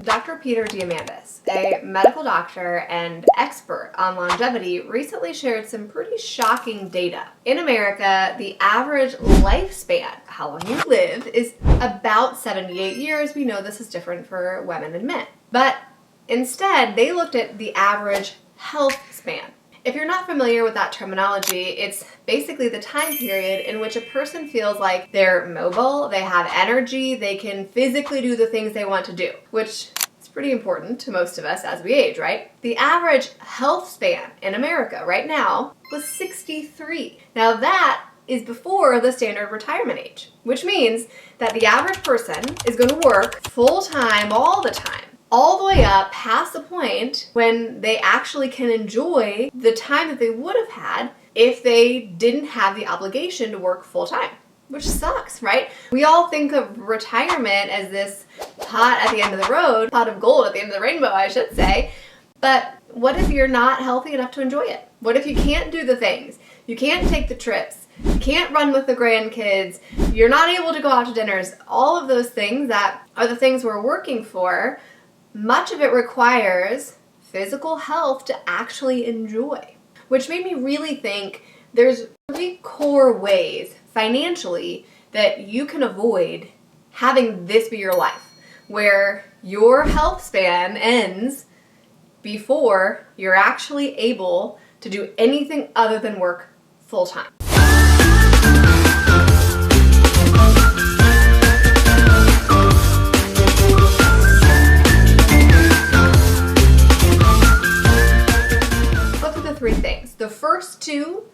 Dr. Peter Diamandis, a medical doctor and expert on longevity, recently shared some pretty shocking data. In America, the average lifespan, how long you live, is about 78 years. We know this is different for women and men. But instead, they looked at the average health span. If you're not familiar with that terminology, it's basically the time period in which a person feels like they're mobile, they have energy, they can physically do the things they want to do, which is pretty important to most of us as we age, right? The average health span in America right now was 63. Now that is before the standard retirement age, which means that the average person is going to work full-time all the time, all the way up past the point when they actually can enjoy the time that they would have had if they didn't have the obligation to work full time, which sucks, right? We all think of retirement as this pot at the end of the road, pot of gold at the end of the rainbow, I should say. But what if you're not healthy enough to enjoy it? What if you can't do the things? You can't take the trips. You can't run with the grandkids. You're not able to go out to dinners. All of those things that are the things we're working for, much of it requires physical health to actually enjoy, which made me really think there's 3 core ways financially that you can avoid having this be your life, where your health span ends before you're actually able to do anything other than work full time. The first 2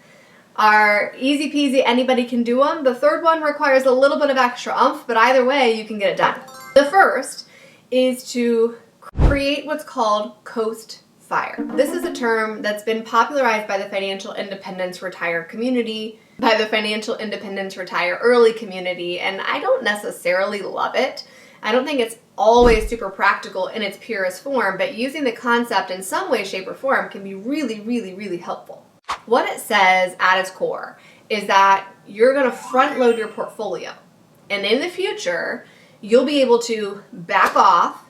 are easy peasy, anybody can do them. The third one requires a little bit of extra oomph, but either way, you can get it done. The first is to create what's called Coast Fire. This is a term that's been popularized by the financial independence retire community, by the financial independence retire early community, and I don't necessarily love it. I don't think it's always super practical in its purest form, but using the concept in some way, shape, or form can be really, really, really helpful. What it says at its core is that you're going to front load your portfolio. And in the future, you'll be able to back off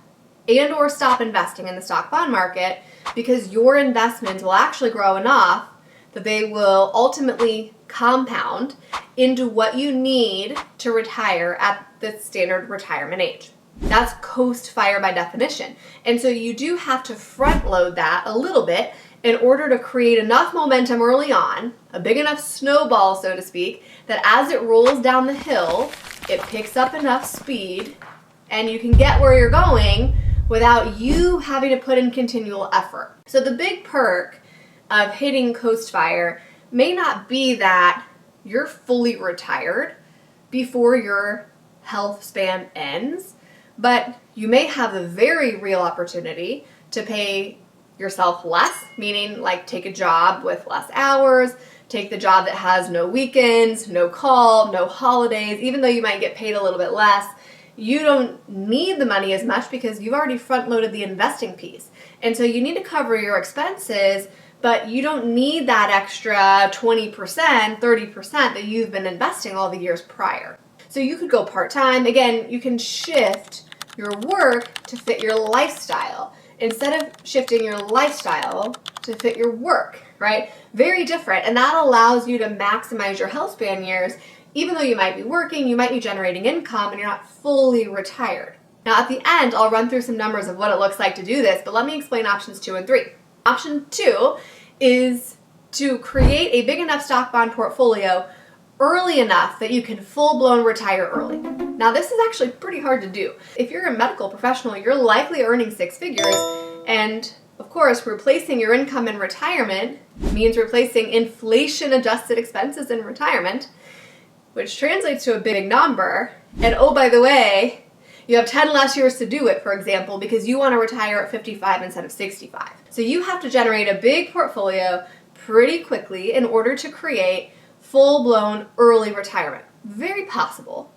and or stop investing in the stock bond market because your investments will actually grow enough that they will ultimately compound into what you need to retire at the standard retirement age. That's Coast Fire by definition. And so you do have to front load that a little bit in order to create enough momentum early on, a big enough snowball, so to speak, that as it rolls down the hill, it picks up enough speed and you can get where you're going without you having to put in continual effort. So the big perk of hitting Coast Fire may not be that you're fully retired before your health span ends, but you may have the very real opportunity to pay yourself less, meaning like take a job with less hours, take the job that has no weekends, no call, no holidays. Even though you might get paid a little bit less, you don't need the money as much because you've already front loaded the investing piece. And so you need to cover your expenses, but you don't need that extra 20%, 30% that you've been investing all the years prior. So you could go part-time. Again, you can shift your work to fit your lifestyle instead of shifting your lifestyle to fit your work, right? Very different. And that allows you to maximize your health span years. Even though you might be working, you might be generating income, and you're not fully retired. Now at the end, I'll run through some numbers of what it looks like to do this, but let me explain options 2 and 3. Option 2 is to create a big enough stock bond portfolio early enough that you can full-blown retire early. Now this is actually pretty hard to do. If you're a medical professional, you're likely earning 6 figures, and of course replacing your income in retirement means replacing inflation-adjusted expenses in retirement, which translates to a big number. And oh, by the way, you have 10 less years to do it, for example, because you want to retire at 55 instead of 65. So you have to generate a big portfolio pretty quickly in order to create full-blown early retirement. Very possible,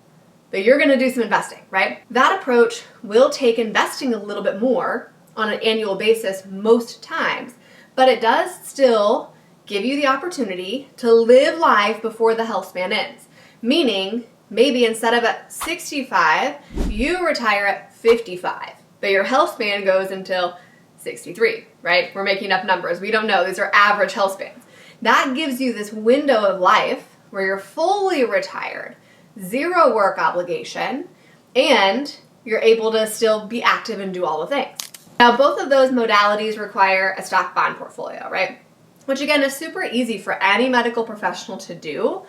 but you're going to do some investing, right? That approach will take investing a little bit more on an annual basis most times, but it does still give you the opportunity to live life before the health span ends. Meaning, maybe instead of at 65, you retire at 55. but your health span goes until 63, right? We're making up numbers. We don't know. These are average health spans. That gives you this window of life where you're fully retired, zero work obligation, and you're able to still be active and do all the things. Now, both of those modalities require a stock bond portfolio, right? Which again is super easy for any medical professional to do.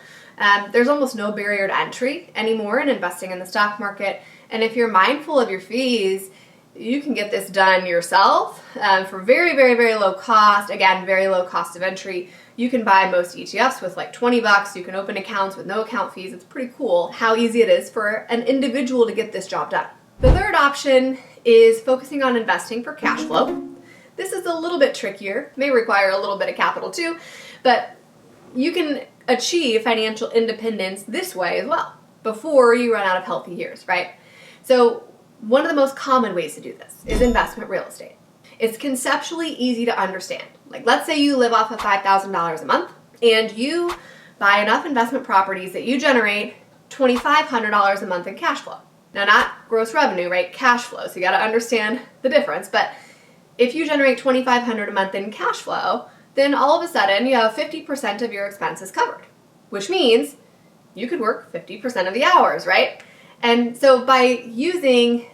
There's almost no barrier to entry anymore in investing in the stock market. And if you're mindful of your fees, you can get this done yourself for very, very, very low cost. Again, very low cost of entry. You can buy most ETFs with like $20. You can open accounts with no account fees. It's pretty cool how easy it is for an individual to get this job done. The third option is focusing on investing for cash flow. This is a little bit trickier, may require a little bit of capital too, but you can achieve financial independence this way as well, before you run out of healthy years, right? So one of the most common ways to do this is investment real estate. It's conceptually easy to understand. Like, let's say you live off of $5,000 a month and you buy enough investment properties that you generate $2,500 a month in cash flow. Now, not gross revenue, right? Cash flow. So you got to understand the difference. But if you generate $2,500 a month in cash flow, then all of a sudden you have 50% of your expenses covered, which means you could work 50% of the hours, right? And so by using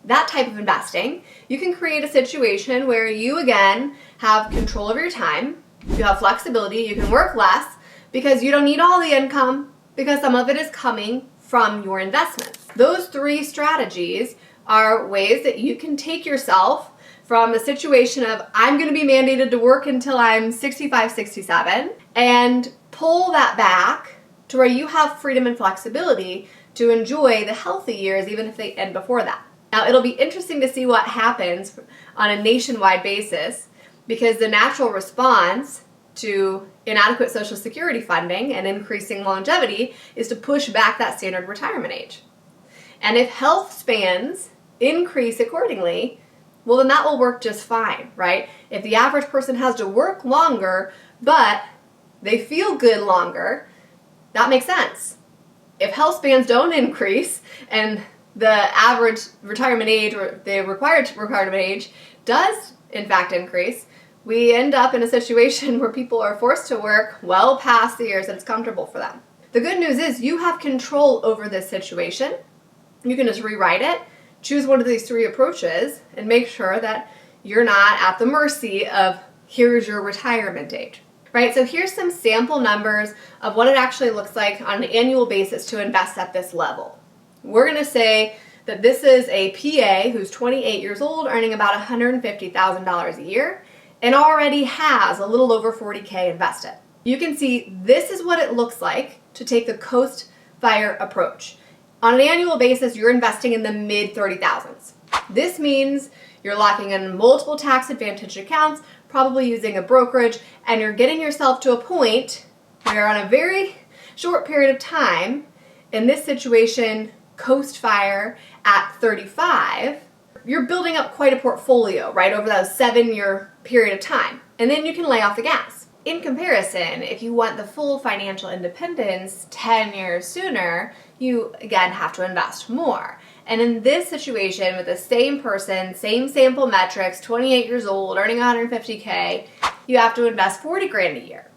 that type of investing, you can create a situation where you, again, have control over your time, you have flexibility, you can work less because you don't need all the income because some of it is coming from your investments. Those three strategies are ways that you can take yourself from the situation of I'm going to be mandated to work until I'm 65, 67 and pull that back to where you have freedom and flexibility to enjoy the healthy years even if they end before that. Now, it'll be interesting to see what happens on a nationwide basis because the natural response to inadequate Social Security funding and increasing longevity is to push back that standard retirement age. And if health spans increase accordingly, well, then that will work just fine, right? If the average person has to work longer, but they feel good longer, that makes sense. If health spans don't increase and the average retirement age or the required retirement age does in fact increase, we end up in a situation where people are forced to work well past the years that it's comfortable for them. The good news is you have control over this situation. You can just rewrite it, choose one of these three approaches, and make sure that you're not at the mercy of here's your retirement age. Right, so here's some sample numbers of what it actually looks like on an annual basis to invest at this level. We're going to say that this is a PA who's 28 years old, earning about $150,000 a year, and already has a little over $40K invested. You can see this is what it looks like to take the Coast Fire approach. On an annual basis, you're investing in the mid 30,000s. This means you're locking in multiple tax advantage accounts, probably using a brokerage, and you're getting yourself to a point where on a very short period of time, in this situation, Coast Fire at 35, you're building up quite a portfolio, right, over that 7-year period of time. And then you can lay off the gas. In comparison, if you want the full financial independence 10 years sooner, you again have to invest more. And in this situation, with the same person, same sample metrics, 28 years old, earning 150K, you have to invest 40 grand a year.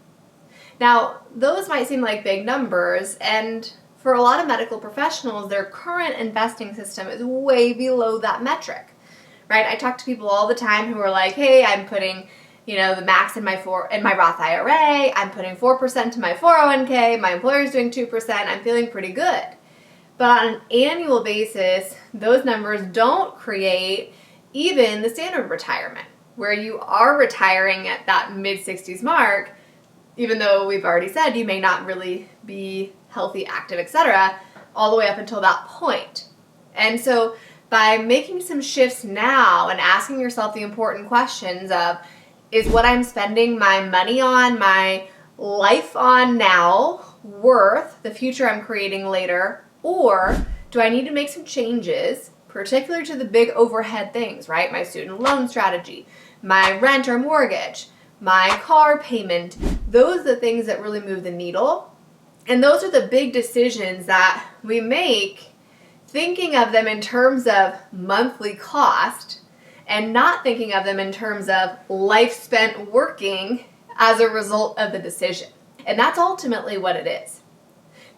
Now, those might seem like big numbers, and for a lot of medical professionals, their current investing system is way below that metric, right? I talk to people all the time who are like, hey, I'm putting, the max in my Roth IRA, I'm putting 4% to my 401k, my employer's doing 2%, I'm feeling pretty good. But on an annual basis, those numbers don't create even the standard retirement, where you are retiring at that mid-60s mark, even though we've already said you may not really be healthy, active, etc., all the way up until that point. And so by making some shifts now and asking yourself the important questions of, is what I'm spending my money on, my life on now, worth the future I'm creating later? Or do I need to make some changes, particularly to the big overhead things, right? My student loan strategy, my rent or mortgage, my car payment. Those are the things that really move the needle. And those are the big decisions that we make thinking of them in terms of monthly cost and not thinking of them in terms of life spent working as a result of the decision. And that's ultimately what it is.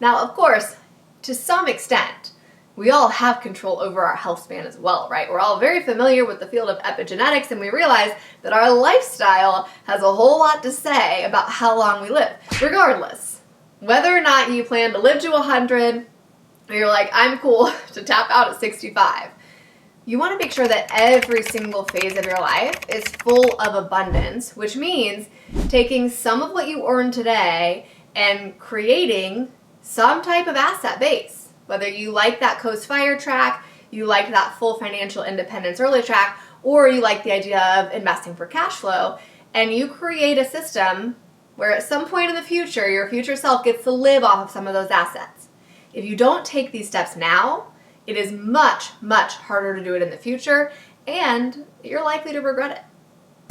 Now, of course, to some extent, we all have control over our health span as well, right? We're all very familiar with the field of epigenetics, and we realize that our lifestyle has a whole lot to say about how long we live. Regardless, whether or not you plan to live to 100, or you're like, I'm cool to tap out at 65, you want to make sure that every single phase of your life is full of abundance, which means taking some of what you earn today and creating some type of asset base. Whether you like that Coast Fire track, you like that full financial independence early track, or you like the idea of investing for cash flow, and you create a system where at some point in the future, your future self gets to live off of some of those assets. If you don't take these steps now, it is much, much harder to do it in the future, and you're likely to regret it.